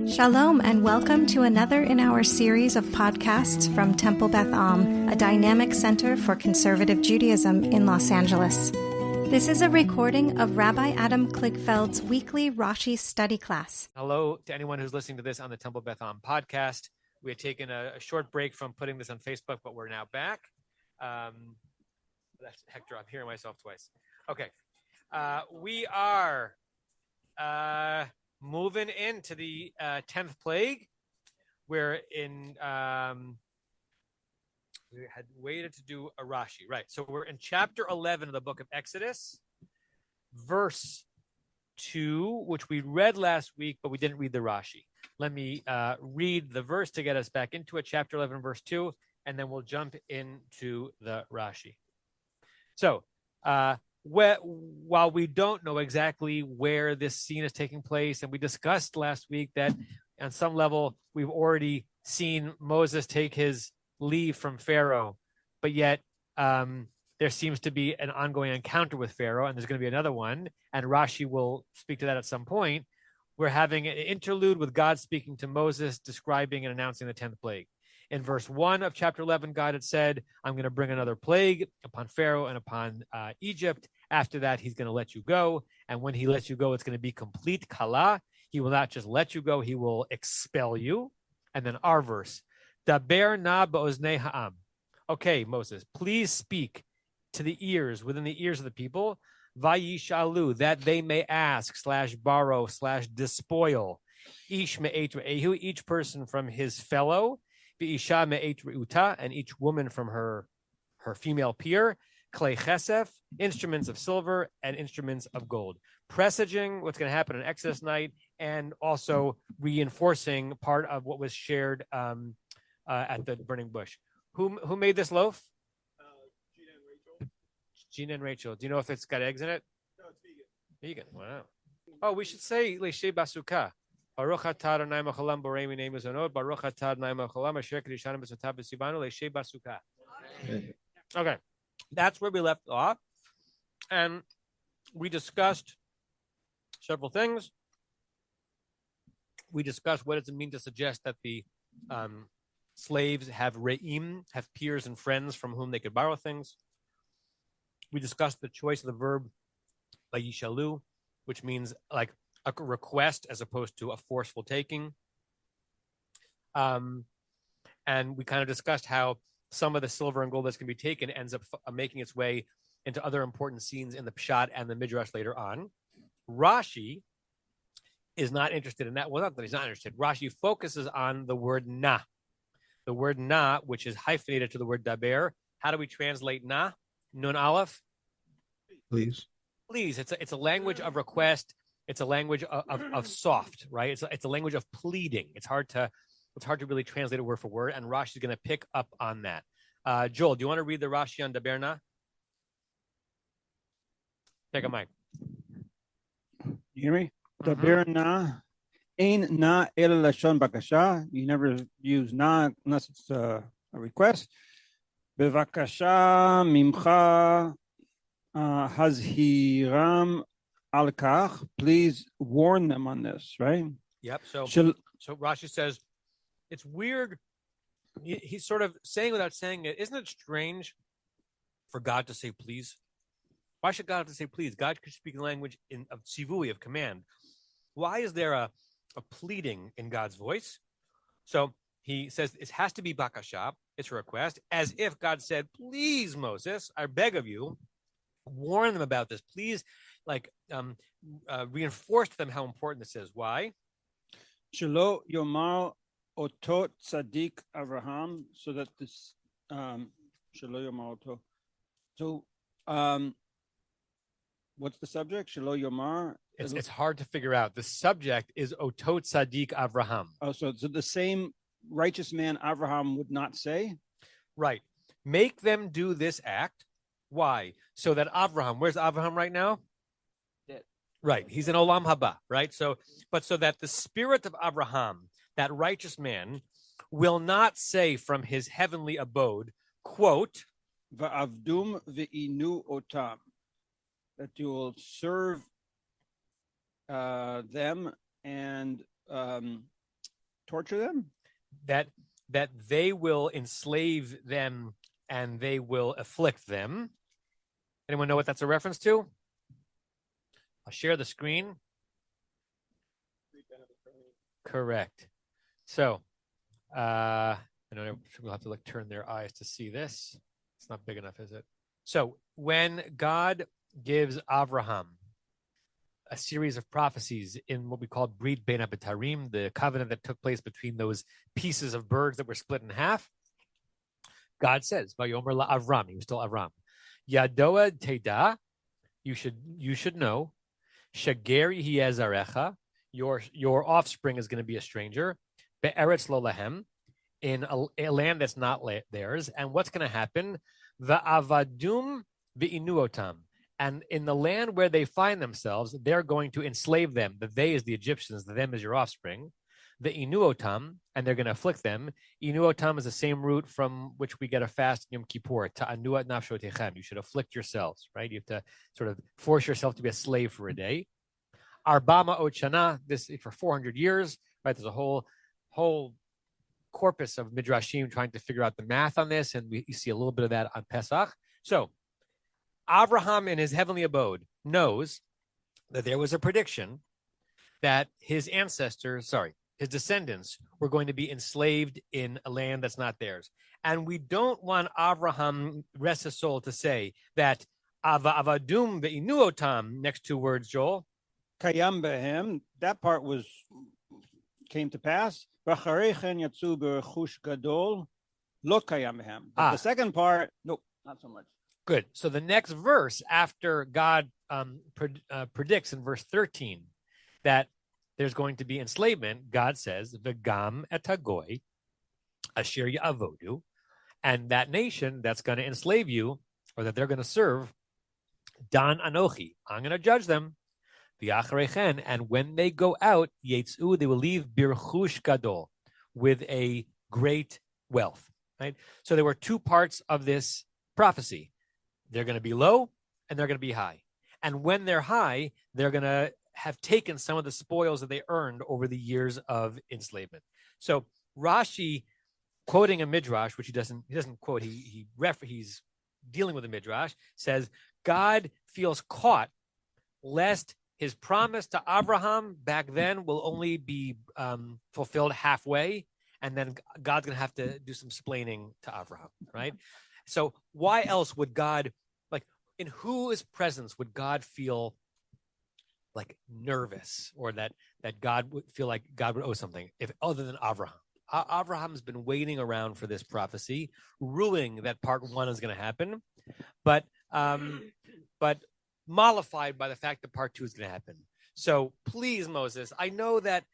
Shalom and welcome to another in our series of podcasts from Temple Beth Am, a dynamic center for conservative Judaism in Los Angeles. This is a recording of Rabbi Adam Kligfeld's weekly Rashi study class. Hello to anyone who's listening to this on the Temple Beth Am podcast. We had taken a short break from putting this on Facebook, but we're now back. That's Hector. I'm hearing myself twice. Okay. We are moving into the 10th plague. We're in, we had waited to do a Rashi, right? So we're in chapter 11 of the book of Exodus, verse 2, which we read last week, but we didn't read the Rashi. Let me read the verse to get us back into it, chapter 11, verse 2, and then we'll jump into the Rashi. So, while we don't know exactly where this scene is taking place, and we discussed last week that on some level we've already seen Moses take his leave from Pharaoh, but yet there seems to be an ongoing encounter with Pharaoh, and there's going to be another one, and Rashi will speak to that at some point. We're having an interlude with God speaking to Moses, describing and announcing the 10th plague. In verse 1 of chapter 11, God had said, I'm going to bring another plague upon Pharaoh and upon Egypt. After that, he's going to let you go. And when he lets you go, it's going to be complete kala. He will not just let you go, he will expel you. And then our verse, Daber na ba'oznei ha'am. Okay, Moses, please speak to the ears, within the ears of the people, vayishalu, that they may ask, /borrow, /despoil, ish me'et re'ehu, each person from his fellow, v'isha me'et re'uta, and each woman from her female peer, klei chesef, instruments of silver and instruments of gold, presaging what's going to happen on Exodus night, and also reinforcing part of what was shared at the burning bush. Who made this loaf? Gina and Rachel. Do you know if it's got eggs in it? No, it's vegan. Vegan. Wow. Oh, we should say Le'shei Basuka. Baruch atah Adonai Mecholam borei minei mezonot. Baruch atah Adonai Mecholam asher kedishanu b'sotav b'sivanu Le'shei Basuka. Okay, that's where we left off, and we discussed several things. We discussed what does it mean to suggest that the slaves have re'im, have peers and friends from whom they could borrow things. We discussed the choice of the verb vayishalu, which means like a request as opposed to a forceful taking. And we kind of discussed how some of the silver and gold that's going to be taken ends up making its way into other important scenes in the Pshat and the Midrash later on. Rashi is not interested in that. Well, not that he's not interested. Rashi focuses on the word na. The word na, which is hyphenated to the word daber. How do we translate na? Nun aleph? Please. Please. It's a language of request. It's a language of soft, right? It's a language of pleading. It's hard to really translate it word for word, and Rashi is going to pick up on that. Joel, do you want to read the Rashi on daber na? Take a mic. You hear me? Daber na, ein na el lashon bakasha. You never use na unless it's a request. Bevakasha mimcha hazhiram al kach. Please warn them on this, right? Yep. So Rashi says it's weird. He's sort of saying without saying it. Isn't it strange for God to say please? Why should God have to say please? God could speak the language of tzivui, of command. Why is there a pleading in God's voice? So he says it has to be bakasha. It's a request, as if God said, please, Moses, I beg of you, warn them about this. Please, reinforce to them how important this is. Why? Shelo yomar otot tzadik Avraham, so that this shelo yomar otot. So, what's the subject? Shelo yomar. It's hard to figure out. The subject is otot tzadik Avraham. Oh, so the same righteous man Avraham would not say? Right. Make them do this act. Why? So that Avraham, where's Avraham right now? Dead. Right. He's in Olam Haba, right? So that the spirit of Avraham, that righteous man, will not say from his heavenly abode, quote, Va'avdum ve'inu otam, that you will serve them and torture them? That they will enslave them and they will afflict them. Anyone know what that's a reference to? I'll share the screen. Correct. So, I know we'll have to turn their eyes to see this. It's not big enough, is it? So, when God gives Avraham a series of prophecies in what we call Brit Ben Abitarim, the covenant that took place between those pieces of birds that were split in half, God says, "Vayomer la Avram," he was still Avram, "Yadoa Teda," you should know, "Shager Yiezarecha," your offspring is going to be a stranger, "Be'eretz lo lahem," in a land that's not theirs, and what's going to happen? "Va'avadum ve'inuotam," and in the land where they find themselves, they're going to enslave them. The they is the Egyptians, the them is your offspring. The inuotam, and they're going to afflict them. Inuotam is the same root from which we get a fast in Yom Kippur. Ta'anuat nafshotechem. You should afflict yourselves, right? You have to sort of force yourself to be a slave for a day. Arbama ochana, this for 400 years, right? There's a whole corpus of midrashim trying to figure out the math on this, and you see a little bit of that on Pesach. So, Avraham in his heavenly abode knows that there was a prediction that his descendants were going to be enslaved in a land that's not theirs. And we don't want Avraham, rest his soul, to say that avadum ve'inuotam, next two words, Joel. Kayam behem, that part came to pass. V'charechen yatzu b'rechush gadol, lo kayam behem. The second part, nope, not so much. Good. So the next verse after God predicts in verse 13 that there's going to be enslavement, God says, "V'gam et hagoy asher ya'avodu," and that nation that's going to enslave you, or that they're going to serve, Dan Anochi, I'm going to judge them. V'acharechen, and when they go out, Yetzu, they will leave birchush gadol, with a great wealth. Right. So there were two parts of this prophecy. They're going to be low and they're going to be high. And when they're high, they're going to have taken some of the spoils that they earned over the years of enslavement. So Rashi, quoting a midrash, which he doesn't quote, he's dealing with a midrash, says God feels caught lest his promise to Abraham back then will only be fulfilled halfway, and then God's going to have to do some splaining to Abraham, right? So why else would God, in whose presence would God feel nervous, or that God would feel like God would owe something, if other than Abraham? Abraham's been waiting around for this prophecy, ruling that part one is going to happen, but mollified by the fact that part two is going to happen. So please, Moses, I know that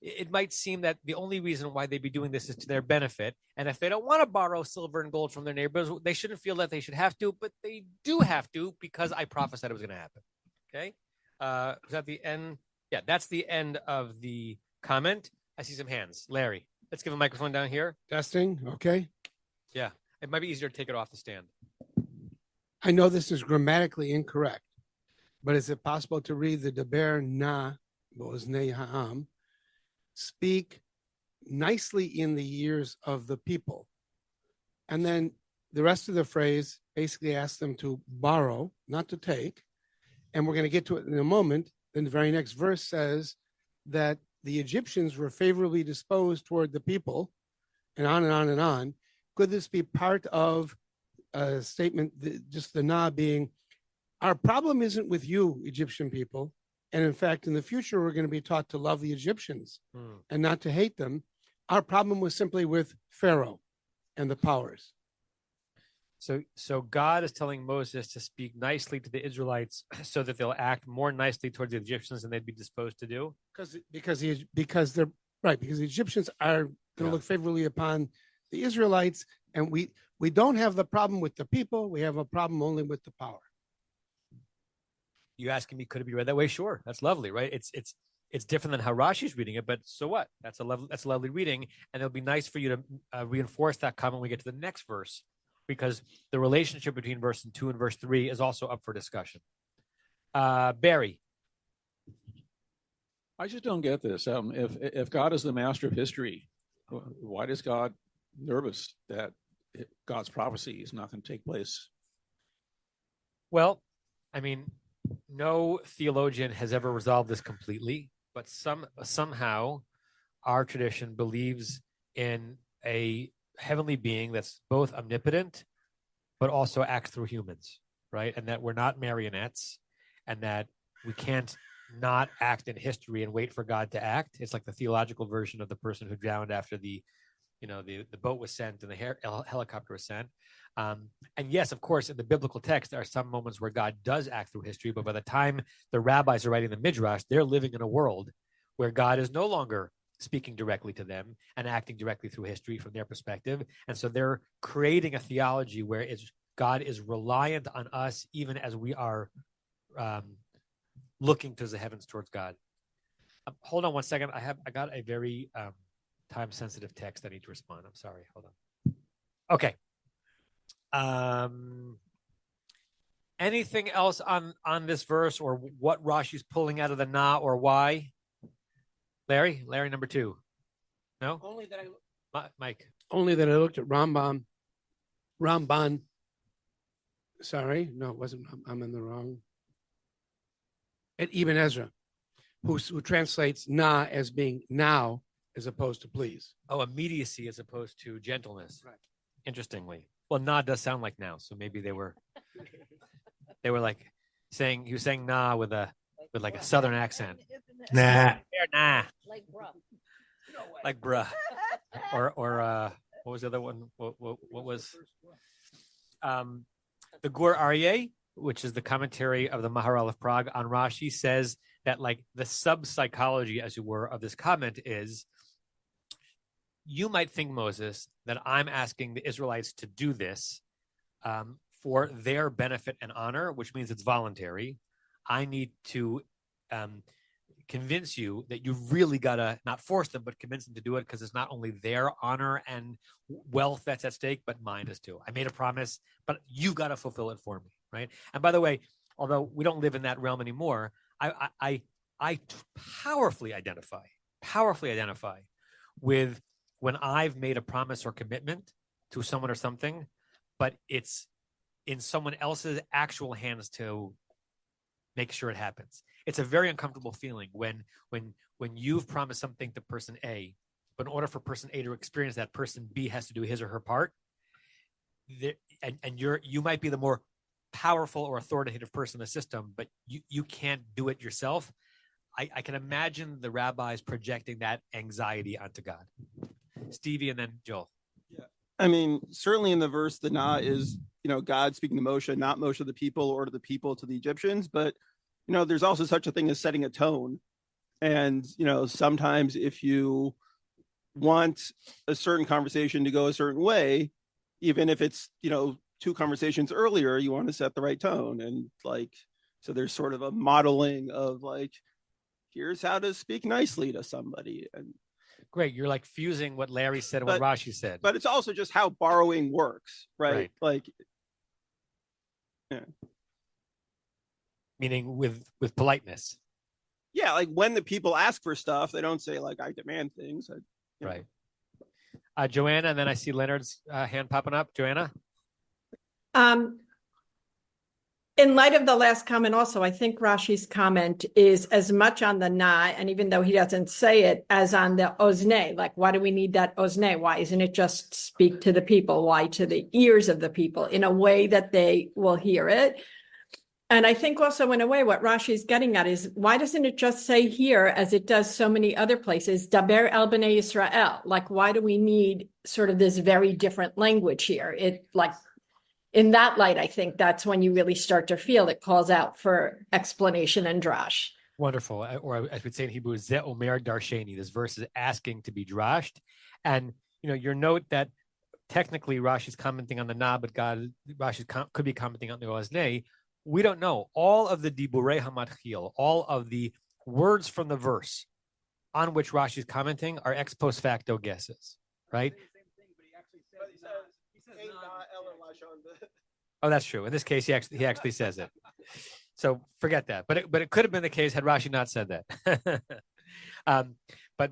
it might seem that the only reason why they'd be doing this is to their benefit. And if they don't want to borrow silver and gold from their neighbors, they shouldn't feel that they should have to, but they do have to because I prophesied it was going to happen. Okay? Is that the end? Yeah, that's the end of the comment. I see some hands. Larry, let's give a microphone down here. Testing. Okay. Yeah. It might be easier to take it off the stand. I know this is grammatically incorrect, but is it possible to read the Deber Na Bo'oznei Ha'am, speak nicely in the ears of the people, and then the rest of the phrase basically asks them to borrow, not to take, and we're going to get to it in a moment. Then the very next verse says that the Egyptians were favorably disposed toward the people, and on and on and on. Could this be part of a statement, just the Na being, our problem isn't with you, Egyptian people, and in fact, in the future, we're going to be taught to love the Egyptians and not to hate them. Our problem was simply with Pharaoh and the powers. So God is telling Moses to speak nicely to the Israelites so that they'll act more nicely towards the Egyptians than they'd be disposed to do. Because the Egyptians are going to look favorably upon the Israelites, and we don't have the problem with the people. We have a problem only with the power. You asking me, could it be read that way? Sure, that's lovely, right? It's different than how Rashi's reading it, but so what? That's a lovely reading, and it'll be nice for you to reinforce that comment when we get to the next verse, because the relationship between verse 2 and verse 3 is also up for discussion. Barry. I just don't get this. If God is the master of history, why is God nervous that God's prophecy is not going to take place? Well, I mean, no theologian has ever resolved this completely, but somehow our tradition believes in a heavenly being that's both omnipotent, but also acts through humans, right? And that we're not marionettes, and that we can't not act in history and wait for God to act. It's like the theological version of the person who drowned after the boat was sent and the helicopter was sent. And yes, of course, in the biblical text, there are some moments where God does act through history, but by the time the rabbis are writing the Midrash, they're living in a world where God is no longer speaking directly to them and acting directly through history from their perspective. And so they're creating a theology where God is reliant on us even as we are looking to the heavens towards God. Hold on one second. I got a very time-sensitive text I need to respond. I'm sorry. Hold on. Okay. Anything else on this verse or what Rashi's pulling out of the na or why? Larry, number 2. No? Only that Mike. Only that I looked at Ramban. Sorry, no, it wasn't. I'm in the wrong. At Ibn Ezra, who translates na as being now as opposed to please. Oh, immediacy as opposed to gentleness. Right. Interestingly. Well, na does sound like now, so maybe they were like saying, he was saying na with like a southern accent. Nah. Like bruh. Or what was the other one? What was the Gur Aryeh, which is the commentary of the Maharal of Prague on Rashi, says that like the sub-psychology, as it were, of this comment is, you might think, Moses, that I'm asking the Israelites to do this for their benefit and honor, which means it's voluntary. I need to convince you that you really got to not force them, but convince them to do it because it's not only their honor and wealth that's at stake, but mine is too. I made a promise, but you got to fulfill it for me, right? And by the way, although we don't live in that realm anymore, I powerfully identify with when I've made a promise or commitment to someone or something, but it's in someone else's actual hands to make sure it happens. It's a very uncomfortable feeling when you've promised something to person A, but in order for person A to experience that, person B has to do his or her part. And you might be the more powerful or authoritative person in the system, but you can't do it yourself. I can imagine the rabbis projecting that anxiety onto God. Stevie and then Joel. Yeah. I mean, certainly in the verse, the na is, God speaking to Moshe, not Moshe to the people or to the people to the Egyptians. But, there's also such a thing as setting a tone. And, sometimes if you want a certain conversation to go a certain way, even if it's, 2 conversations earlier, you want to set the right tone. And so there's sort of a modeling of here's how to speak nicely to somebody. And great. You're fusing what Larry said and what Rashi said. But it's also just how borrowing works, right? Yeah. Meaning with politeness. Yeah, when the people ask for stuff, they don't say I demand things. Right. Joanna, and then I see Leonard's hand popping up. Joanna? In light of the last comment also, I think Rashi's comment is as much on the na, and even though he doesn't say it, as on the ozne. Why do we need that ozne? Why isn't it just speak to the people? Why to the ears of the people in a way that they will hear it? And I think also in a way what Rashi's getting at is, why doesn't it just say here, as it does so many other places, Daber el bnei Yisrael? Why do we need sort of this very different language here? In that light, I think that's when you really start to feel it calls out for explanation and drash. Wonderful. Or as we'd say in Hebrew, Ze Omer Darsheni. This verse is asking to be drashed. And, your note that technically Rashi's commenting on the na, but Rashi could be commenting on the ozne. We don't know. All of the Diburei HaMatchil, all of the words from the verse on which Rashi's commenting are ex post facto guesses, right? Oh, that's true. In this case, he actually says it. So forget that. But it could have been the case had Rashi not said that. But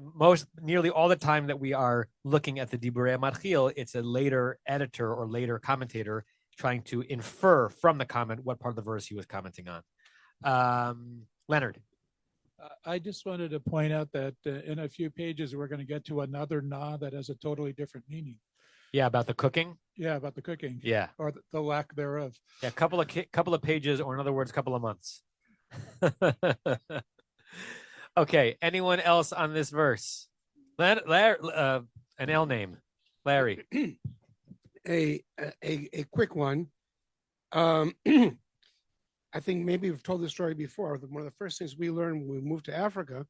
nearly all the time that we are looking at the Diburei Matchil, it's a later editor or later commentator trying to infer from the comment what part of the verse he was commenting on. Leonard. I just wanted to point out that in a few pages, we're going to get to another na that has a totally different meaning. Yeah, about the cooking. Yeah, about the cooking. Yeah, or the lack thereof. Yeah, couple of pages, or in other words, couple of months. Okay. Anyone else on this verse? An L name, Larry. A quick one. I think maybe we've told this story before. One of the first things we learned when we moved to Africa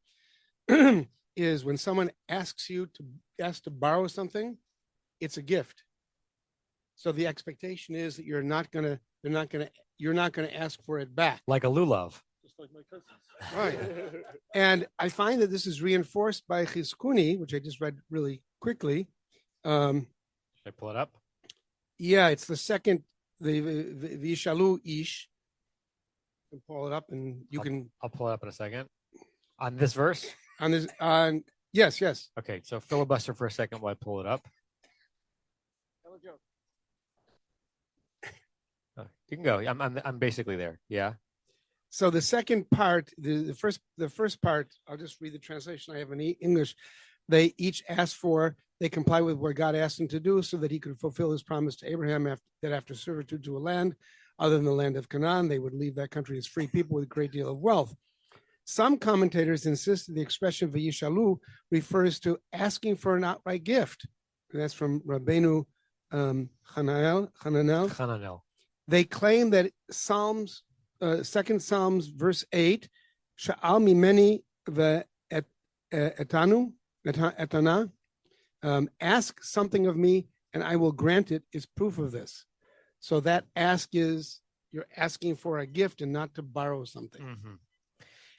is when someone asks you to borrow something, it's a gift. So the expectation is that you're not gonna ask for it back. Like a lulav. Just like my cousins. Right. And I find that this is reinforced by Chizkuni, which I just read really quickly. Should I pull it up? Yeah, it's the second, the Vishalu Ish. You can pull it up and I'll pull it up in a second. On this verse? Yes. Okay, so filibuster for a second while I pull it up. You can go. I'm basically there. Yeah. So the second part, the first part, I'll just read the translation I have in English. They each asked for, they comply with what God asked them to do so that he could fulfill his promise to Abraham after servitude to a land other than the land of Canaan, they would leave that country as free people with a great deal of wealth. Some commentators insist that the expression Vayishalu refers to asking for an outright gift. And that's from Rabbeinu Hananel. They claim that Psalms, 2 Psalms, verse 8, Sha'al mimeni etana, ask something of me and I will grant it, is proof of this. So that ask is you're asking for a gift and not to borrow something. Mm-hmm.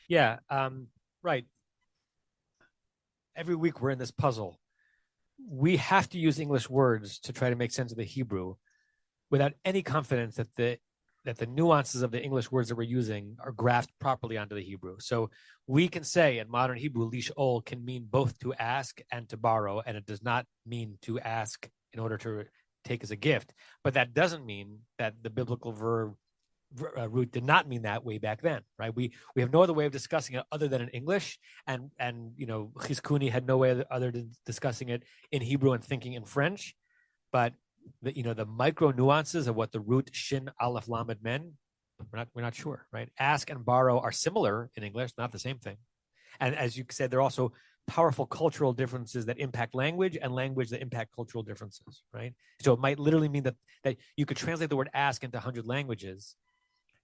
Yeah, right. Every week we're in this puzzle. We have to use English words to try to make sense of the Hebrew without any confidence that the nuances of the English words that we're using are graphed properly onto the Hebrew. So we can say in modern Hebrew, lish'ol can mean both to ask and to borrow, and it does not mean to ask in order to take as a gift. But that doesn't mean that the biblical verb root did not mean that way back then, right? We have no other way of discussing it other than in English, and Chizkuni had no way other than discussing it in Hebrew and thinking in French. But the micro nuances of what the root shin aleph lamed men, we're not sure, right? Ask and borrow are similar in English, not the same thing. And as you said, there are also powerful cultural differences that impact language and language that impact cultural differences, right? So it might literally mean that you could translate the word ask into 100 languages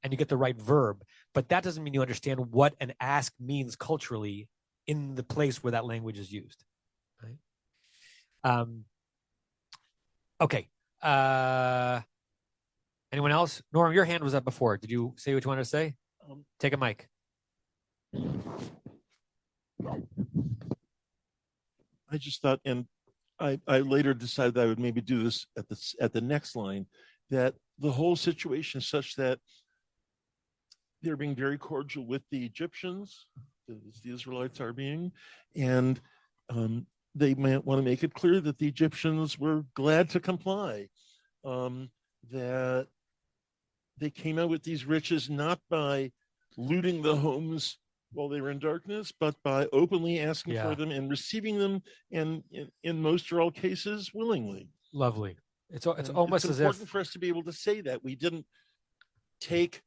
and you get the right verb, but that doesn't mean you understand what an ask means culturally in the place where that language is used, right? Okay. Anyone else? Norm, your hand was up before. Did you say what you wanted to say? Take a mic. I just thought, and I later decided that I would maybe do this at the next line, that the whole situation is such that they're being very cordial with the Egyptians, as the Israelites are being, and they might want to make it clear that the Egyptians were glad to comply, that they came out with these riches not by looting the homes while they were in darkness, but by openly asking for them and receiving them, and in most or all cases, willingly. Lovely. It's almost as if it's important for us to be able to say that we didn't take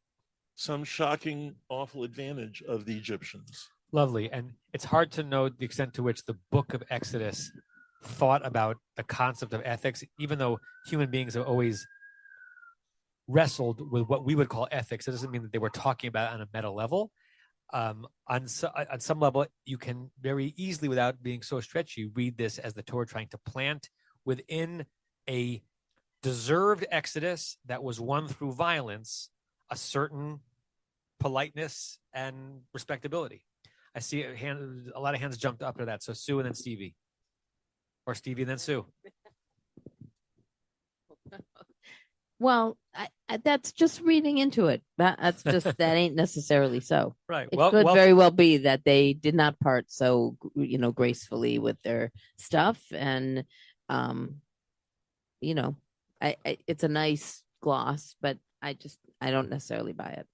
some shocking, awful advantage of the Egyptians. Lovely. And it's hard to know the extent to which the book of Exodus thought about the concept of ethics, even though human beings have always wrestled with what we would call ethics. It doesn't mean that they were talking about it on a meta level. On some level, you can very easily, without being so stretchy, read this as the Torah trying to plant within a deserved exodus that was won through violence a certain politeness and respectability. I see a lot of hands jumped up to that. So Sue and then Stevie, or Stevie and then Sue. Well, that's just reading into it. That's just that ain't necessarily so. Right. It could very well be that they did not part so gracefully with their stuff, and it's a nice gloss, but I don't necessarily buy it.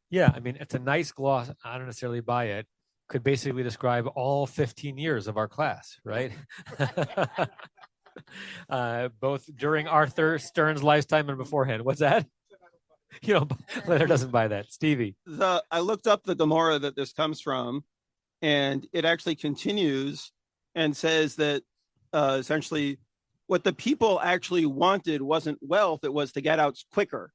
Yeah, I mean, it's a nice gloss. I don't necessarily buy it. Could basically describe all 15 years of our class, right? Both during Arthur Stern's lifetime and beforehand. What's that? Leonard doesn't buy that. Stevie. I looked up the Gemara that this comes from, and it actually continues and says that essentially what the people actually wanted wasn't wealth, it was to get out quicker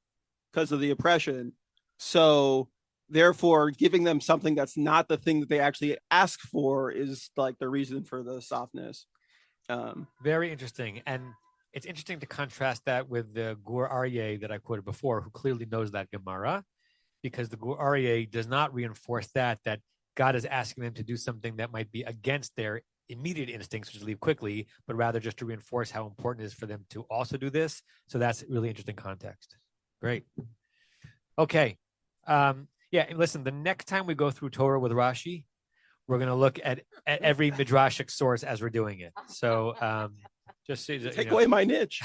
because of the oppression. So therefore, giving them something that's not the thing that they actually ask for is like the reason for the softness. Very interesting. And it's interesting to contrast that with the Gur Aryeh that I quoted before, who clearly knows that Gemara, because the Gur Aryeh does not reinforce that God is asking them to do something that might be against their immediate instincts, which is leave quickly, but rather just to reinforce how important it is for them to also do this. So that's really interesting context. Great. Okay. And listen, the next time we go through Torah with Rashi, we're going to look at every midrashic source as we're doing it. So just take away my niche.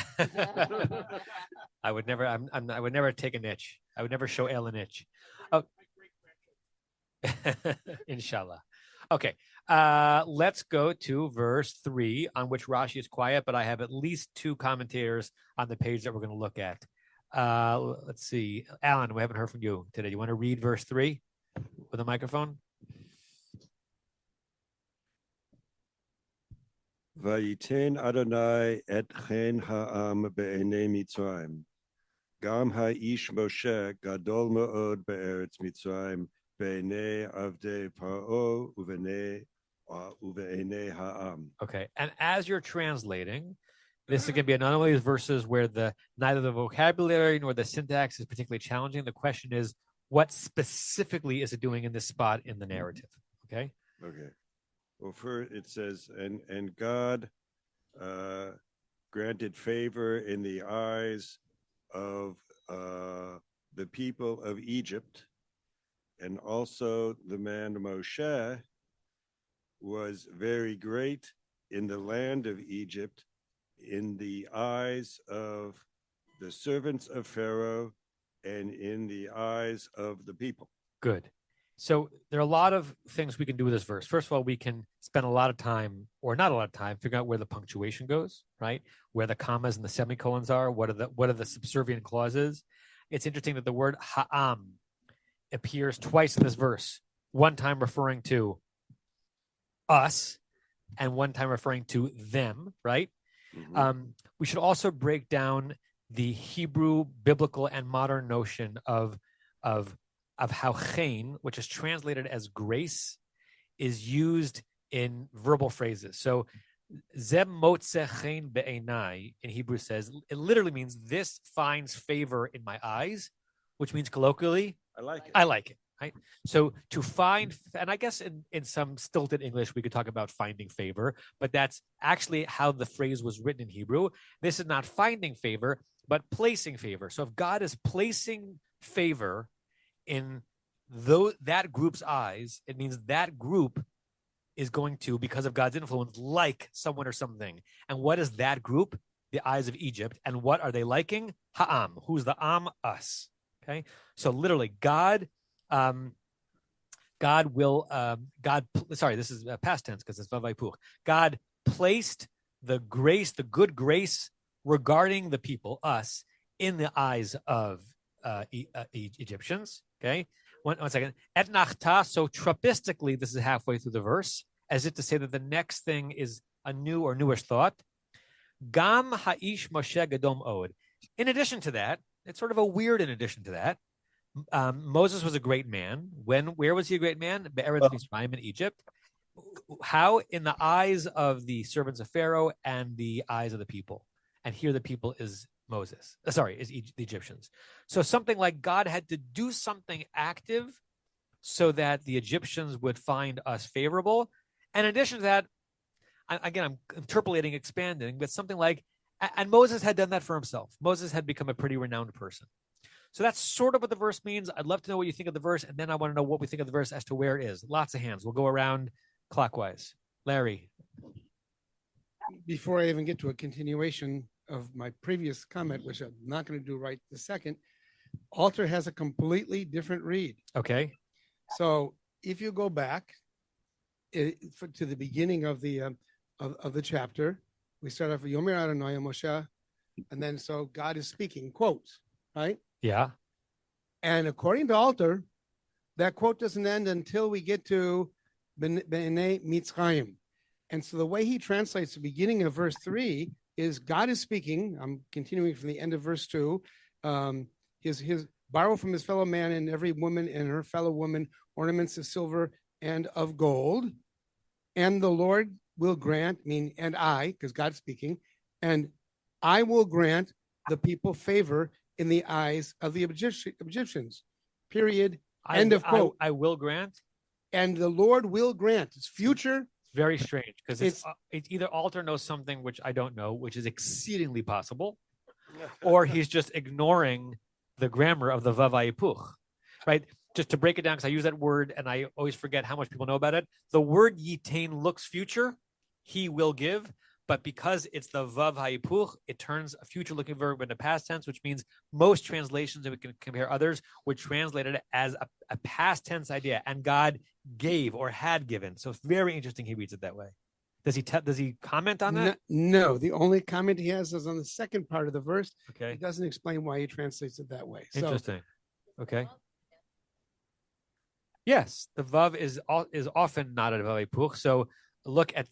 I would never. I would never take a niche. I would never show El a niche. Oh, inshallah. Okay. Let's go to verse 3, on which Rashi is quiet, but I have at least 2 commentators on the page that we're going to look at. Let's see. Alan, we haven't heard from you today. You want to read verse 3 with a microphone? Vayiten Adonai et chen ha'am be'enei Mitzrayim. Gam ha'ish Moshe gadol me'od be'eretz Mitzrayim be'enei avdei Paro uve'enei ha'am. Okay, and as you're translating, this is going to be another one of these verses where neither the vocabulary nor the syntax is particularly challenging. The question is, what specifically is it doing in this spot in the narrative? Okay. Well, first it says, and God granted favor in the eyes of the people of Egypt, and also the man Moshe was very great in the land of Egypt in the eyes of the servants of Pharaoh and in the eyes of the people. Good. So there are a lot of things we can do with this verse. First of all, we can spend a lot of time, or not a lot of time, figuring out where the punctuation goes, right? Where the commas and the semicolons are. What are the subservient clauses? It's interesting that the word ha'am appears twice in this verse. One time referring to us, and one time referring to them, right? Mm-hmm. We should also break down the Hebrew, biblical, and modern notion of how chen, which is translated as grace, is used in verbal phrases. So, zem motze chen be'enai in Hebrew says, it literally means this finds favor in my eyes, which means colloquially, I like it. I like it. Right? So to find, and I guess in some stilted English, we could talk about finding favor, but that's actually how the phrase was written in Hebrew. This is not finding favor, but placing favor. So if God is placing favor in that group's eyes, it means that group is going to, because of God's influence, like someone or something. And what is that group? The eyes of Egypt. And what are they liking? Ha'am. Who's the Am? Us. Okay. So literally God this is past tense because it's vavaypuch. God placed the grace, the good grace regarding the people, us, in the eyes of Egyptians. Okay, one second. Et nachta. So tropistically, this is halfway through the verse, as if to say that the next thing is a new or newish thought. Gam ha'ish Moshe gadom od. In addition to that, it's sort of a weird in addition to that. Moses was a great man. Where was he a great man? Be'eretz Mitzrayim in Egypt. How? In the eyes of the servants of Pharaoh and the eyes of the people. And here the people is Moses. Is the Egyptians. So something like God had to do something active so that the Egyptians would find us favorable. And in addition to that, I'm interpolating, expanding, but something like And Moses had done that for himself. Moses had become a pretty renowned person. So that's sort of what the verse means. I'd love to know what you think of the verse, and then I want to know what we think of the verse as to where it is. Lots of hands. We'll go around clockwise. Larry. Before I even get to a continuation of my previous comment, which I'm not going to do right this second, altar has a completely different read. Okay. So if you go back to the beginning of the chapter, we start off with Yomer Adonai Moshe, and then so God is speaking, quotes, right? Yeah. And according to altar, that quote doesn't end until we get to B'nai Mitzrayim. And so the way he translates the beginning of verse 3 is God is speaking. I'm continuing from the end of verse 2. His borrow from his fellow man and every woman and her fellow woman ornaments of silver and of gold. And the Lord will grant, and I, because God's speaking, and I will grant the people favor in the eyes of the Egyptians. Period. End of quote. I will grant. And the Lord will grant. It's future. Very strange, because it's either altar knows something which I don't know, which is exceedingly possible, or he's just ignoring the grammar of the Vav HaYipuch, right? Just to break it down, because I use that word and I always forget how much people know about it. The word yitain looks future, he will give, but because it's the Vav HaYipuch, it turns a future-looking verb into past tense, which means most translations, if we can compare others, would translate it as a past tense idea, and God gave or had given. So it's very interesting he reads it that way. Does he comment on that? No, the only comment he has is on the second part of the verse. Okay. He doesn't explain why he translates it that way. Interesting. Okay. Yes, the Vav is often not a Vav HaYipuch. So look at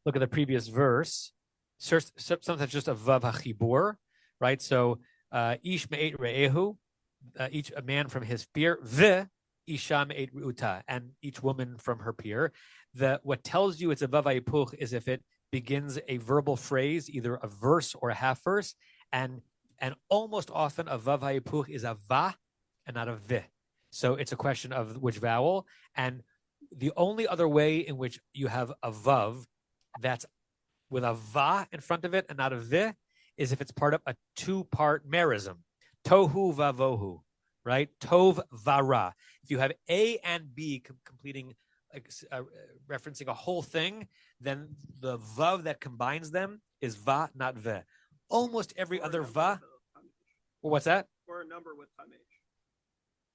the previous verse. Sometimes just a Vav HaChibur, right? So Ish me'et re'ehu, each a man from his peer, Isha me'et re'uta, and each woman from her peer. What tells you it's a Vav HaYipuch is if it begins a verbal phrase, either a verse or a half verse, and almost often a Vav HaYipuch is a va and not a vi. So it's a question of which vowel. And the only other way in which you have a Vav that's with a va in front of it and not a vi is if it's part of a two-part merism. Tohu vavohu, right? Tov vara. If you have A and B completing, referencing a whole thing, then the vav that combines them is va, not ve. Almost every other va. What's that? Or a number with chamesh.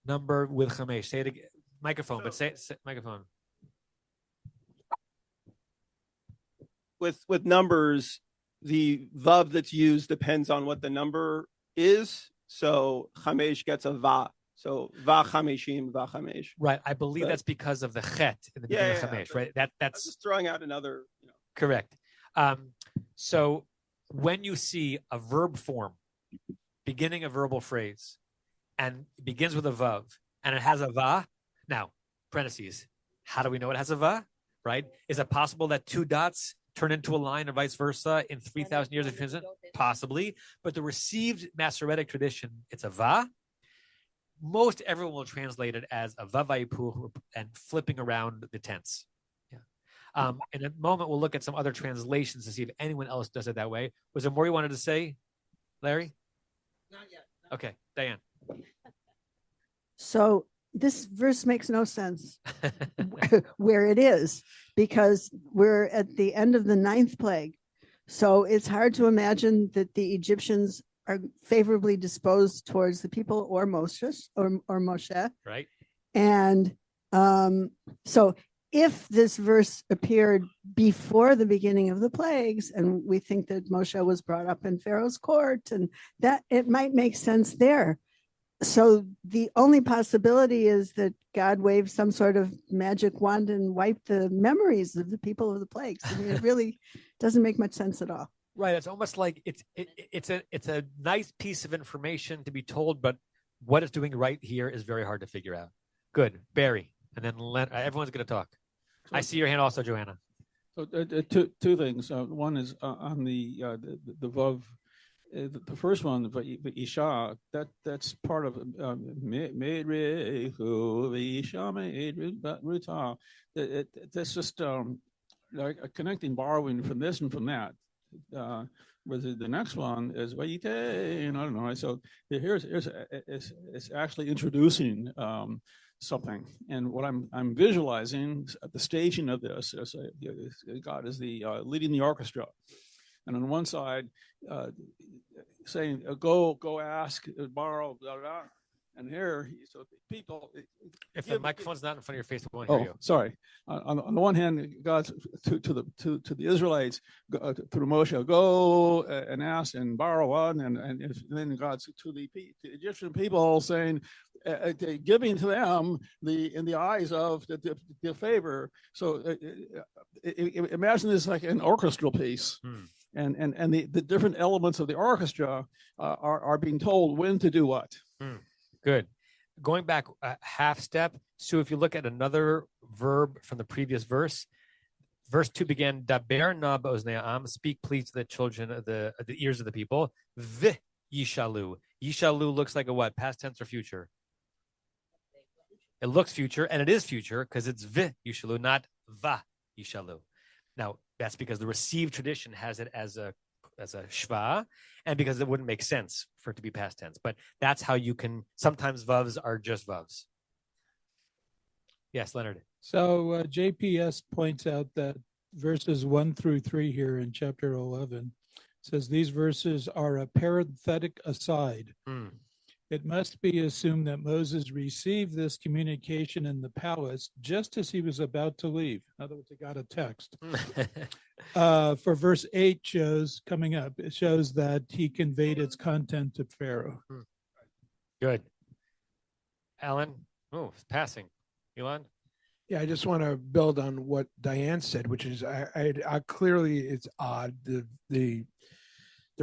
Number with chamesh. Say it again. Microphone, but say microphone. With numbers, the vav that's used depends on what the number is. So chamesh gets a va. So va chameshim, va chamesh. Right. I believe that's because of the chet in the beginning of chamesh. Right. That's just throwing out another. Correct. So when you see a verb form beginning a verbal phrase and it begins with a vav and it has a va, now parentheses. How do we know it has a va? Right? Is it possible that two dots turn into a line or vice versa in 3,000 years of transit? Possibly. But the received Masoretic tradition, it's a va. Most everyone will translate it as a vav HaYipuch and flipping around the tense. Yeah. In a moment, we'll look at some other translations to see if anyone else does it that way. Was there more you wanted to say, Larry? Not yet. No. Okay, Diane. So this verse makes no sense where it is, because we're at the end of the 9th plague. So it's hard to imagine that the Egyptians are favorably disposed towards the people or Moshe. Right. And so if this verse appeared before the beginning of the plagues, and we think that Moshe was brought up in Pharaoh's court, and that it might make sense there. So the only possibility is that God waved some sort of magic wand and wiped the memories of the people of the plagues. I mean, it really doesn't make much sense at all. Right. It's almost like it's a nice piece of information to be told, but what it's doing right here is very hard to figure out. Good. Barry. And then everyone's going to talk. I see your hand also, Joanna. So two things. One is on the vav. The first one, the Isha, that's part of that's just like connecting, borrowing from this and from that. was the next one is Vayite, and I don't know. So here's it's actually introducing something, and what I'm visualizing at the staging of this is God is the leading the orchestra, and on one side saying go ask, borrow, blah, blah. And here, so people. If the microphone's not in front of your face, we won't Oh, hear you. sorry. On the one hand, God to the Israelites through Moshe, go and ask and borrow one, and then God to the Egyptian people saying, giving to them in the eyes of the favor. So imagine this like an orchestral piece. And the different elements of the orchestra are being told when to do what. Good. Going back a half step, Sue, if you look at another verb from the previous verse 2 began, Daber na ba'oznei ha'am, speak please to the children of the ears of the people. V yishalu. Yishalu looks like a what? Past tense or future? It looks future, and it is future because it's v yishalu, not va yishalu. Now, that's because the received tradition has it as a shva, and because it wouldn't make sense for it to be past tense. But that's how you can, sometimes vavs are just vavs. Yes, Leonard. So JPS points out that verses 1 through 3 here in chapter 11 says these verses are a parenthetic aside. It must be assumed that Moses received this communication in the palace just as he was about to leave. In other words, he got a text. For verse 8 shows, coming up, it shows that he conveyed its content to Pharaoh. Good. Alan? Oh, it's passing. Elon? Yeah, I just want to build on what Diane said, which is I clearly it's odd, the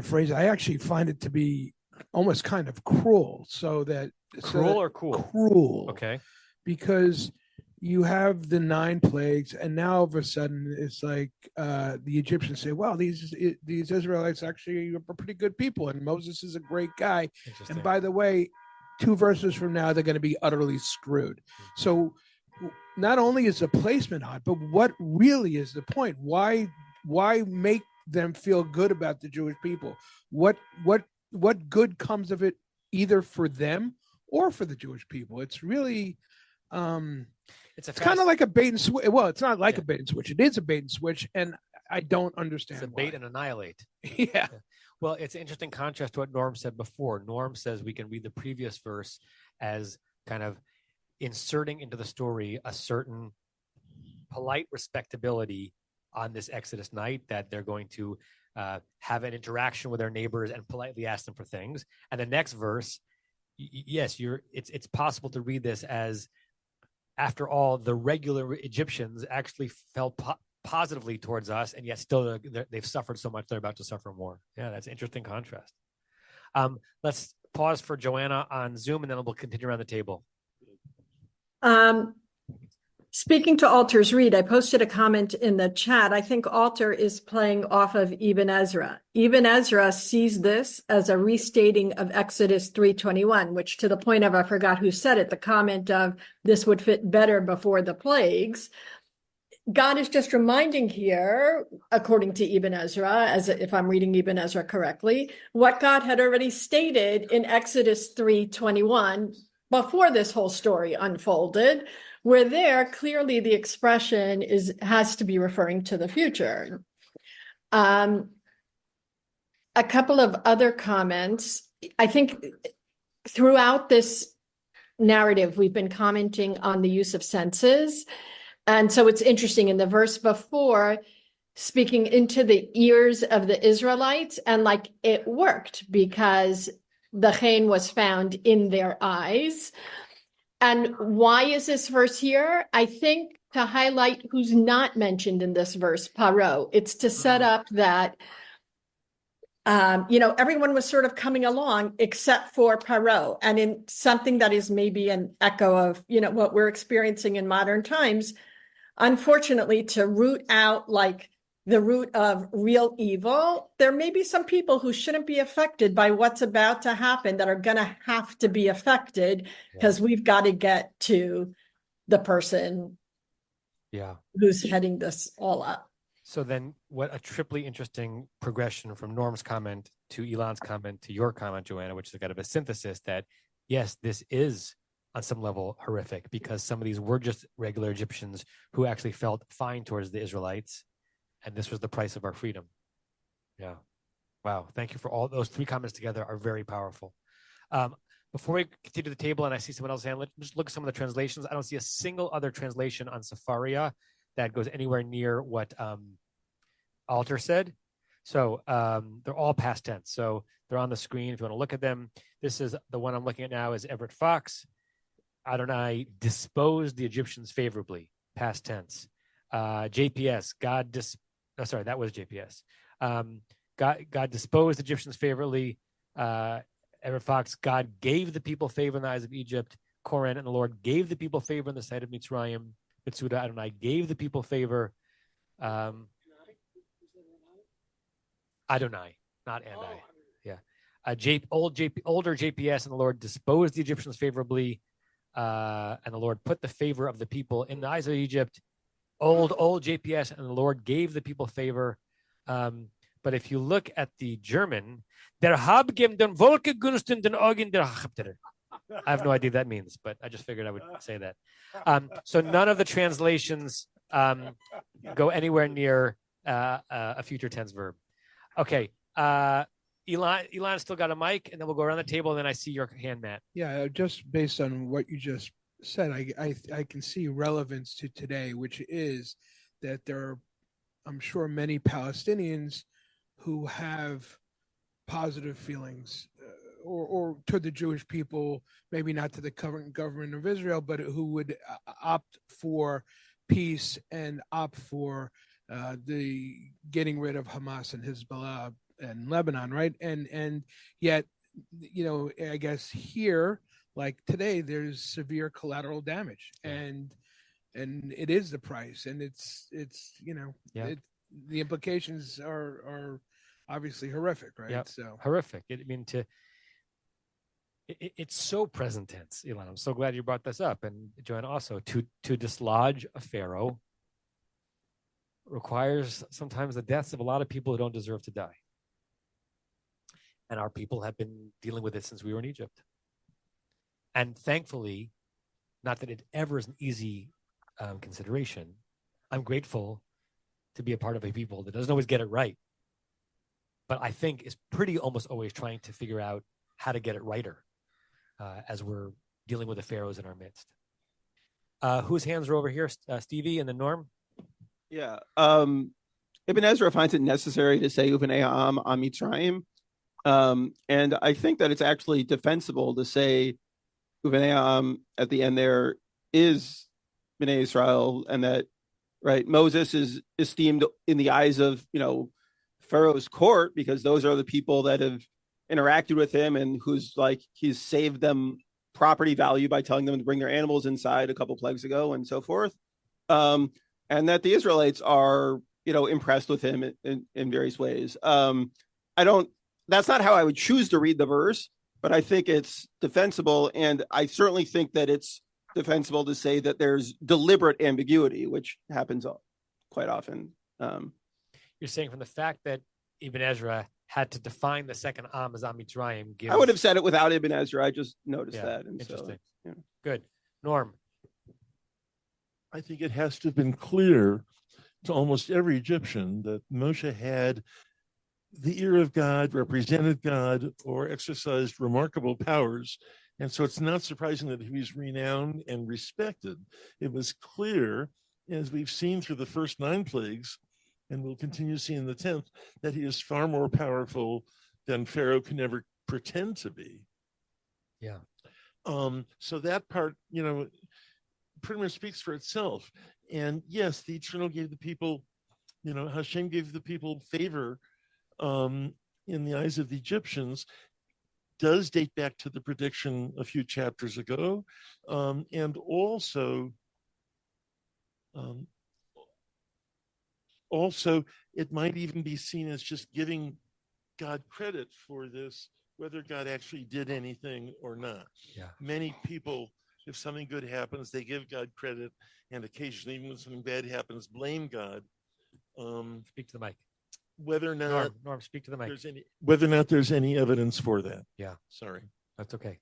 phrase. I actually find it to be almost kind of cruel. Or cool? Cruel. Okay. Because you have the 9 plagues, and now all of a sudden it's like the Egyptians say, well, these Israelites actually are pretty good people, and Moses is a great guy. And by the way, 2 verses from now, they're going to be utterly screwed. So not only is the placement odd, but what really is the point? Why make them feel good about the Jewish people? What good comes of it, either for them or for the Jewish people? It's really it's kind of like a bait and switch. Well, it's not like a bait and switch. It is a bait and switch, and I don't understand. It's a bait and annihilate. Yeah. Well, it's an interesting contrast to what Norm said before. Norm says we can read the previous verse as kind of inserting into the story a certain polite respectability on this Exodus night, that they're going to have an interaction with their neighbors and politely ask them for things. And the next verse, yes, it's possible to read this as, after all, the regular Egyptians actually felt positively towards us, and yet still they've suffered so much they're about to suffer more. Yeah, that's an interesting contrast. Let's pause for Joanna on Zoom, and then we'll continue around the table. Speaking to Alter's Read, I posted a comment in the chat. I think Alter is playing off of Ibn Ezra. Ibn Ezra sees this as a restating of Exodus 3:21, which, to the point of, I forgot who said it, the comment of this would fit better before the plagues. God is just reminding here, according to Ibn Ezra, if I'm reading Ibn Ezra correctly, what God had already stated in Exodus 3:21 before this whole story unfolded, where there clearly the expression has to be referring to the future. A couple of other comments. I think throughout this narrative, we've been commenting on the use of senses. And so it's interesting, in the verse before, speaking into the ears of the Israelites, and like it worked because the chen was found in their eyes. And why is this verse here? I think to highlight who's not mentioned in this verse, Paro. It's to set up that, everyone was sort of coming along except for Paro. And in something that is maybe an echo of, what we're experiencing in modern times, unfortunately, to root out like the root of real evil, there may be some people who shouldn't be affected by what's about to happen that are going to have to be affected, because we've got to get to the person who's heading this all up. So then what a triply interesting progression from Norm's comment to Elon's comment to your comment, Joanna, which is kind of a synthesis that, yes, this is on some level horrific because some of these were just regular Egyptians who actually felt fine towards the Israelites. And this was the price of our freedom. Yeah. Wow. Thank you for all those three comments together are very powerful. Before we continue the table and I see someone else hand, let's just look at some of the translations. I don't see a single other translation on Sepharia that goes anywhere near what Alter said. So they're all past tense. So they're on the screen if you want to look at them. This is the one I'm looking at now is Everett Fox. Adonai disposed the Egyptians favorably, past tense. JPS, that was JPS. God disposed the Egyptians favorably. Everett Fox, God gave the people favor in the eyes of Egypt. Koran, and the Lord gave the people favor in the sight of Mitzrayim. Mitsuda, Adonai gave the people favor. Adonai, not Andai. Yeah. Older JPS, and the Lord disposed the Egyptians favorably. And the Lord put the favor of the people in the eyes of Egypt. Old JPS, and the Lord gave the people favor. But if you look at the German, der Habgem den Volke gunsten den Augen der Hachapter. I have no idea what that means, but I just figured I would say that. So none of the translations go anywhere near a future tense verb. Okay. Elon still got a mic, and then we'll go around the table, and then I see your hand, Matt. Yeah, just based on what you just said, I can see relevance to today, which is that there are, I'm sure, many Palestinians who have positive feelings or to the Jewish people, maybe not to the current government of Israel, but who would opt for peace and opt for the getting rid of Hamas and Hezbollah and Lebanon, right? And yet, I guess here, like today, there's severe collateral damage, and it is the price, and it's the implications are obviously horrific, right? Yep. So horrific. It's so present tense, Elon. I'm so glad you brought this up, and Joanna also. To dislodge a pharaoh requires sometimes the deaths of a lot of people who don't deserve to die. And our people have been dealing with it since we were in Egypt. And thankfully, not that it ever is an easy consideration, I'm grateful to be a part of a people that doesn't always get it right, but I think is pretty almost always trying to figure out how to get it righter as we're dealing with the pharaohs in our midst. Whose hands are over here? Stevie and then Norm? Yeah. Ibn Ezra finds it necessary to say Uvenei Am on Mitzrayim. And I think that it's actually defensible to say Uvenei Am at the end there is Bnei Israel, and that, right, Moses is esteemed in the eyes of, Pharaoh's court, because those are the people that have interacted with him and he's saved them property value by telling them to bring their animals inside a couple plagues ago and so forth. And that the Israelites are, impressed with him in various ways. That's not how I would choose to read the verse, but I think it's defensible. And I certainly think that it's defensible to say that there's deliberate ambiguity, which happens quite often. You're saying from the fact that Ibn Ezra had to define the second Am as Am Mitzrayim. I would have said it without Ibn Ezra. I just noticed that. And interesting. So, Good. Norm? I think it has to have been clear to almost every Egyptian that Moshe had the ear of God, represented God, or exercised remarkable powers. And so it's not surprising that he was renowned and respected. It was clear, as we've seen through the first 9 plagues, and we'll continue to see in the 10th, that he is far more powerful than Pharaoh can ever pretend to be. Yeah. So that part, pretty much speaks for itself. And yes, the Eternal gave the people, Hashem gave the people favor in the eyes of the Egyptians, does date back to the prediction a few chapters ago. And also it might even be seen as just giving God credit for this, whether God actually did anything or not. Yeah. Many people, if something good happens, they give God credit, and occasionally, even when something bad happens, blame God. Speak to the mic. Whether or not Norm, speak to the mic. Whether or not there's any evidence for that. Yeah. Sorry. That's okay.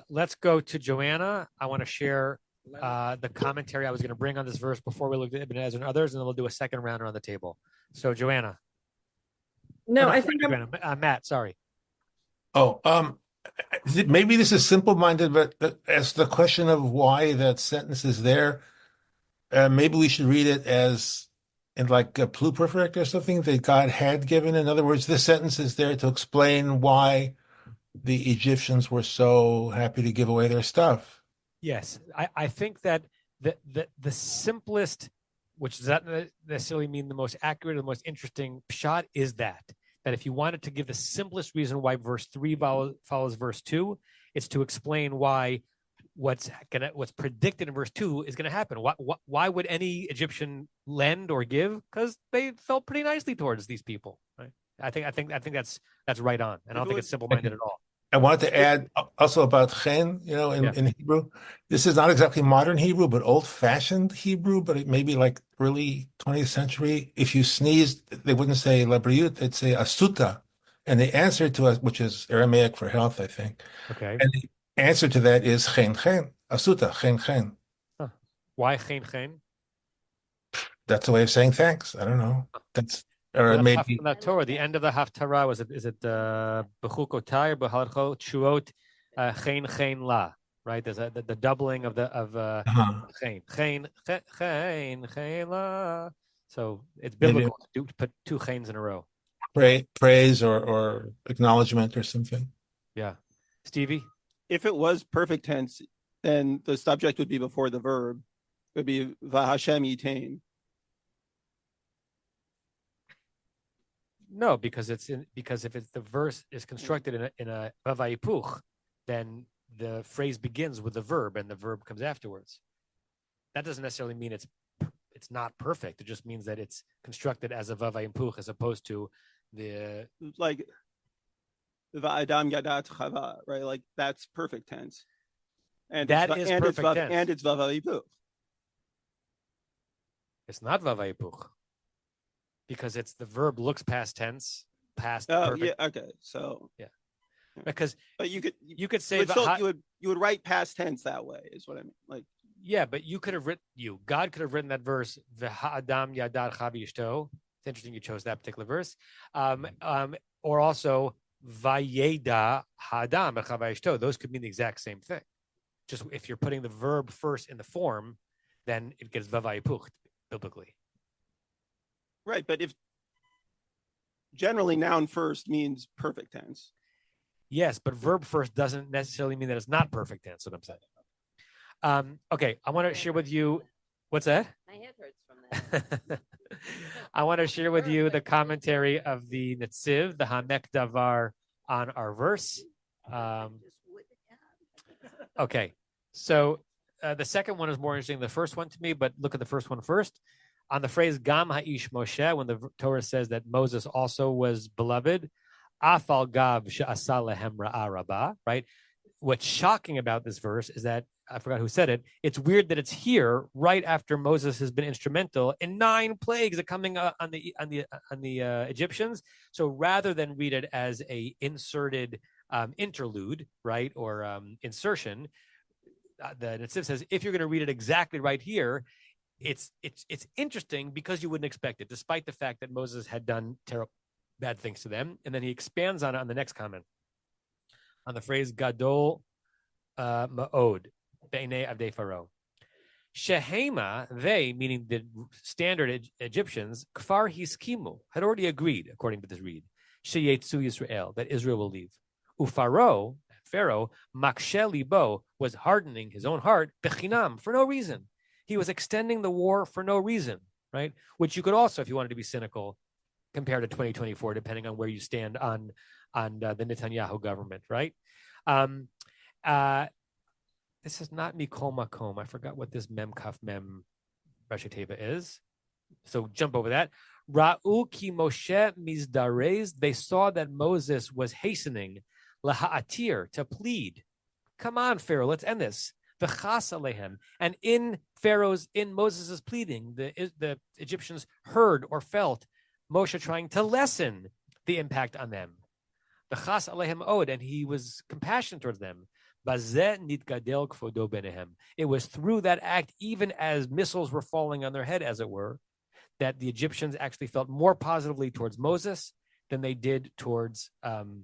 Let's go to Joanna. I want to share the commentary I was going to bring on this verse before we looked at Ibn Ezra and others, and then we'll do a second round around the table. So, Joanna. No, I think Matt, sorry. Oh, maybe this is simple-minded, but as the question of why that sentence is there, maybe we should read it as in like a pluperfect or something that God had given. In other words, this sentence is there to explain why the Egyptians were so happy to give away their stuff. Yes, I think that the simplest, which does not necessarily mean the most accurate or the most interesting pshat, is that if you wanted to give the simplest reason why verse 3 follows verse 2, it's to explain why what's predicted in verse 2 is going to happen. Why would any Egyptian lend or give? Because they felt pretty nicely towards these people. Right? I think that's right on. And I don't think it's simple-minded at all. I wanted to add also about chen, in Hebrew. This is not exactly modern Hebrew, but old-fashioned Hebrew, but it may be like early 20th century. If you sneezed, they wouldn't say labriut, they'd say asuta. And the answer to us, which is Aramaic for health, I think. Okay. And the answer to that is chen, asuta, chen. Huh. Why chen? That's a way of saying thanks. I don't know. Or maybe the Torah, the end of the Haftarah, is it Bechukotai or Behalachot Shuot Chen La, right? There's the doubling of Chen La. So it's biblical to put two Chens in a row. Praise or acknowledgement or something. Yeah. Stevie? If it was perfect tense, then the subject would be before the verb. It would be Vahashem Yitain. No, because if the verse is constructed in a vavayipuch, then the phrase begins with the verb and the verb comes afterwards. That doesn't necessarily mean it's not perfect. It just means that it's constructed as a vavayipuch as opposed to the like va'adam yadat chava, right? Like that's perfect tense, and that is perfect tense, and it's vavayipuch. It's not vavayipuch. Because it's the verb looks past tense, past. Oh, perfect. yeah. Okay. So yeah, because but you could say you would write past tense that way is what I mean. Like yeah, but you could have God could have written that verse v'ha'adam yadad chavi yishto. It's interesting you chose that particular verse, or also vayeda ha'adam chavi yishto. Those could mean the exact same thing. Just if you're putting the verb first in the form, then it gets vavayipuch biblically. Right, but if generally noun first means perfect tense. Yes, but verb first doesn't necessarily mean that it's not perfect tense. What I'm saying. Okay, I want to share with you. What's that? My head hurts from that. I want to share with you the commentary of the Netziv, the Hamek Davar, on our verse. Okay, so the second one is more interesting than the first one to me, but look at the first one first. On the phrase Gam Ha'ish Moshe, when the Torah says that Moses also was beloved, Afal Gav She'asa Lehem Ra'a Rabba, right? What's shocking about this verse is that, I forgot who said it, it's weird that it's here right after Moses has been instrumental in 9 plagues coming on the Egyptians. So rather than read it as a inserted interlude, right, or insertion, the Netziv says, if you're going to read it exactly right here, it's interesting because you wouldn't expect it, despite the fact that Moses had done terrible, bad things to them. And then he expands on it on the next comment, on the phrase Gadol Ma'od Be'nei Avdei Pharaoh. Shehema, they, meaning the standard Egyptians, Kfar Hiskimu, had already agreed, according to this read, Sheyetzu Yisrael, that Israel will leave. Pharaoh, Makshe Libo, was hardening his own heart, Bechinam, for no reason. He was extending the war for no reason, right? Which you could also, if you wanted to be cynical, compare to 2024, depending on where you stand on the Netanyahu government, right? This is not Mikol Makom. I forgot what this Mem Kaf Mem Rashi Teva is. So jump over that. Ra'u ki Moshe mizdarez. They saw that Moses was hastening laha'atir, to plead. Come on, Pharaoh, let's end this. V'chas alehem. And in Pharaoh's, in Moses' pleading, the Egyptians heard or felt Moshe trying to lessen the impact on them. The chas alehem od, and he was compassionate towards them. It was through that act, even as missiles were falling on their head, as it were, that the Egyptians actually felt more positively towards Moses than they did towards God,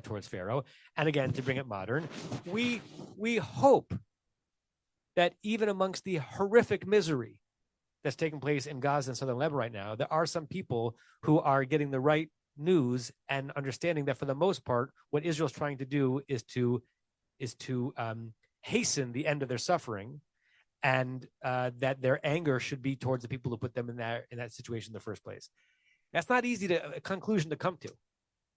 towards Pharaoh. And again, to bring it modern, we hope that even amongst the horrific misery that's taking place in Gaza and southern Lebanon right now, there are some people who are getting the right news and understanding that for the most part, what Israel's trying to do is to hasten the end of their suffering, and that their anger should be towards the people who put them in that situation in the first place. That's not easy a conclusion to come to.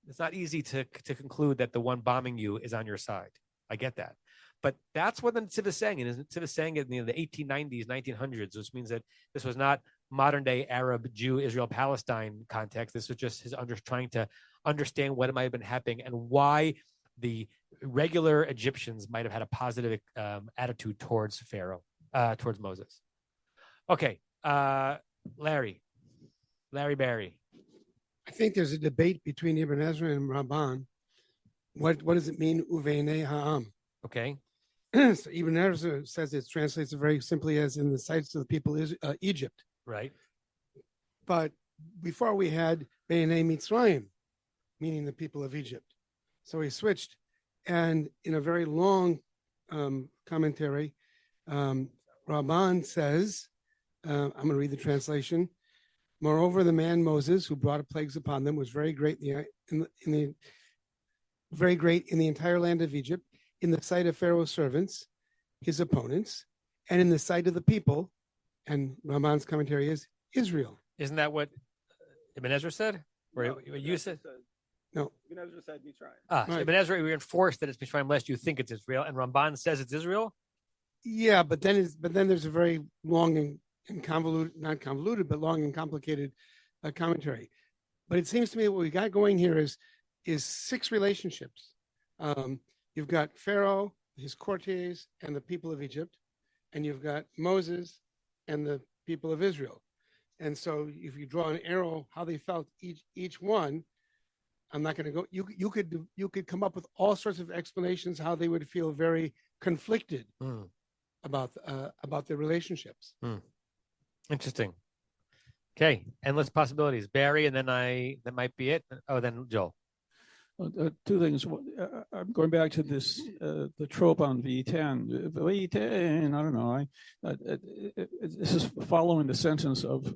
It's not easy to conclude that the one bombing you is on your side. I get that. But that's what the Netziv is saying. And the Netziv is saying it in the 1890s, 1900s, which means that this was not modern day Arab, Jew, Israel, Palestine context. This was just his trying to understand what might have been happening and why the regular Egyptians might have had a positive attitude towards Pharaoh, towards Moses. Okay, Larry Barry. I think there's a debate between Ibn Ezra and Ramban. What does it mean, Uveinei Ha'am? Okay. So Ibn Ezra says it translates very simply as in the sights of the people Egypt. Right. But before we had Beinei Mitzrayim, meaning the people of Egypt. So he switched. And in a very long commentary, Ramban says, I'm going to read the translation. Moreover, the man Moses, who brought plagues upon them, was very great in the entire land of Egypt, in the sight of Pharaoh's servants, his opponents, and in the sight of the people. And Ramban's commentary is Israel. Isn't that what Ibn Ezra said? Or No, you said? No. Ibn Ezra said Mitzrayim. So Ibn Ezra reinforced that it's Mitzrayim lest you think it's Israel, and Ramban says it's Israel? Yeah, but then there's a very long and convoluted, not convoluted, but long and complicated commentary. But it seems to me what we got going here is 6 relationships. You've got Pharaoh, his courtiers, and the people of Egypt, and you've got Moses and the people of Israel. And so if you draw an arrow, how they felt each one, I'm not going to go. You could come up with all sorts of explanations how they would feel very conflicted about their relationships. Interesting. Okay, endless possibilities. Barry, and then that might be it. Oh, then Joel. 2 things. I'm going back to this, the trope on V10. V10, I don't know. This is following the sentence of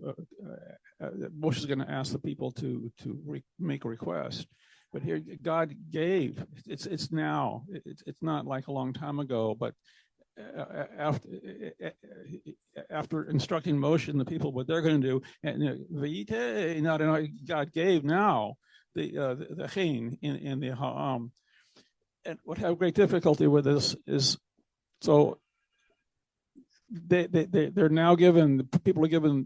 Moshe is going to ask the people to make a request. But here, God gave. It's now. It's not like a long time ago. But after instructing Moshe and the people what they're going to do, and God gave now. The Chain in the Ha'am. And what I have great difficulty with this is, so they're now given, people are given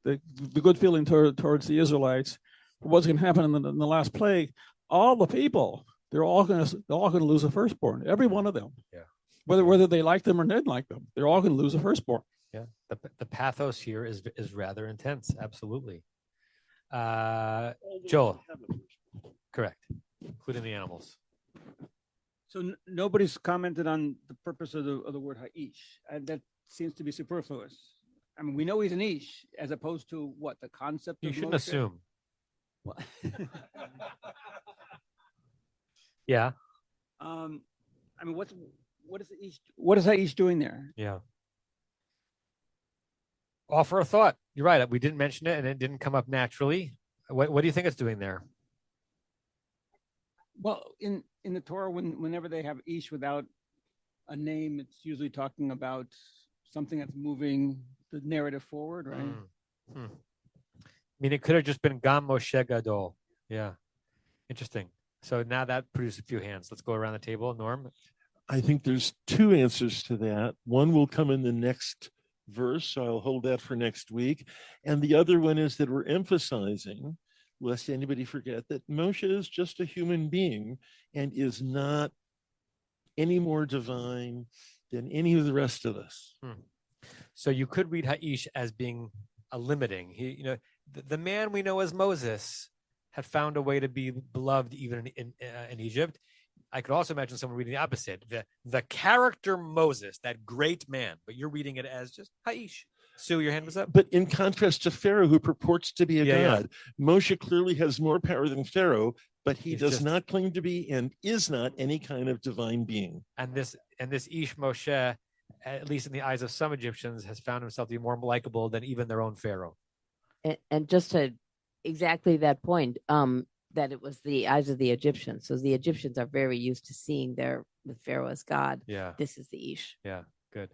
the good feeling towards the Israelites. What's going to happen in the last plague? All the people, they're all going to lose a firstborn. Every one of them. Yeah. Whether they like them or didn't like them, they're all going to lose a firstborn. Yeah. The pathos here is rather intense. Absolutely. Joel. Correct, including the animals. So nobody's commented on the purpose of the word ha'ish. That seems to be superfluous. I mean, we know he's an ish, as opposed to what the concept. You of shouldn't Moshe? assume. Yeah. I mean, what is ha'ish doing there? Yeah. Offer a thought. You're right. We didn't mention it, and it didn't come up naturally. What do you think it's doing there? Well, in the Torah, whenever they have ish without a name, it's usually talking about something that's moving the narrative forward, right? I mean, it could have just been Gam Moshe Gadol. Yeah. Interesting. So now that produced a few hands. Let's go around the table. Norm? I think there's 2 answers to that. One will come in the next verse, so I'll hold that for next week. And the other one is that we're emphasizing, lest anybody forget, that Moshe is just a human being and is not any more divine, than any of the rest of us. So you could read Ha'ish as being a limiting. The man we know as Moses had found a way to be beloved even in Egypt. I could also imagine someone reading the opposite. The character Moses, that great man, but you're reading it as just Ha'ish. Sue, your hand was up. But in contrast to Pharaoh, who purports to be a god, Moshe clearly has more power than Pharaoh, but he does not claim to be and is not any kind of divine being. And this Ish Moshe, at least in the eyes of some Egyptians, has found himself to be more likable than even their own Pharaoh. And just to exactly that point, that it was the eyes of the Egyptians. So the Egyptians are very used to seeing with Pharaoh as God. Yeah. This is the Ish. Yeah, good.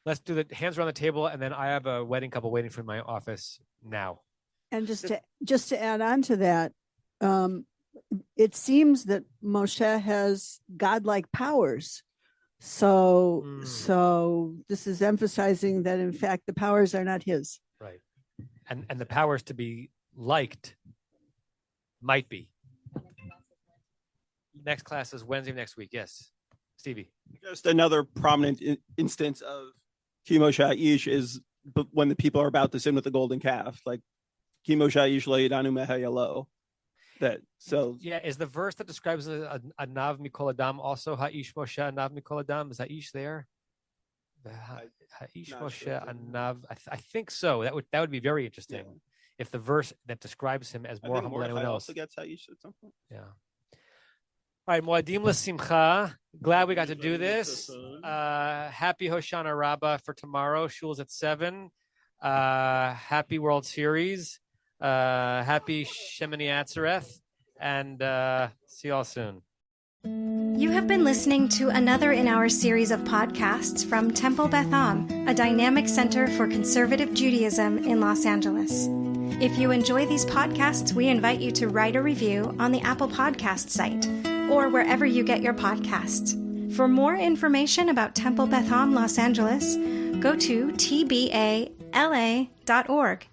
Let's do the hands around the table, and then I have a wedding couple waiting for my office now. And just to add on to that, it seems that Moshe has godlike powers. So this is emphasizing that in fact the powers are not his. Right. And the powers to be liked might be. Next class is Wednesday next week. Yes. Stevie. Just another prominent instance of Ki Moshe Ha'ish is when the people are about to sin with the golden calf, like Ki Moshe Ha'ish lo yidanu mehayalo. Is the verse that describes a Nav Mikol Adam also Ha'ish Moshe Nav Mikol Adam? Is Ha'ish there? Ha'ish Moshe Anav. I think so. That would be very interesting if the verse that describes him as more humble than anyone else. Also gets Ha'ish at some point. Yeah. All right, Moadim L'Simcha. Glad we got to do this. Happy Hoshana Rabbah for tomorrow. Shul's at 7. Happy World Series. Happy Shemini Atzareth. And see you all soon. You have been listening to another in our series of podcasts from Temple Beth Am, a dynamic center for conservative Judaism in Los Angeles. If you enjoy these podcasts, we invite you to write a review on the Apple Podcast site or wherever you get your podcasts. For more information about Temple Beth Am Los Angeles, go to tbala.org.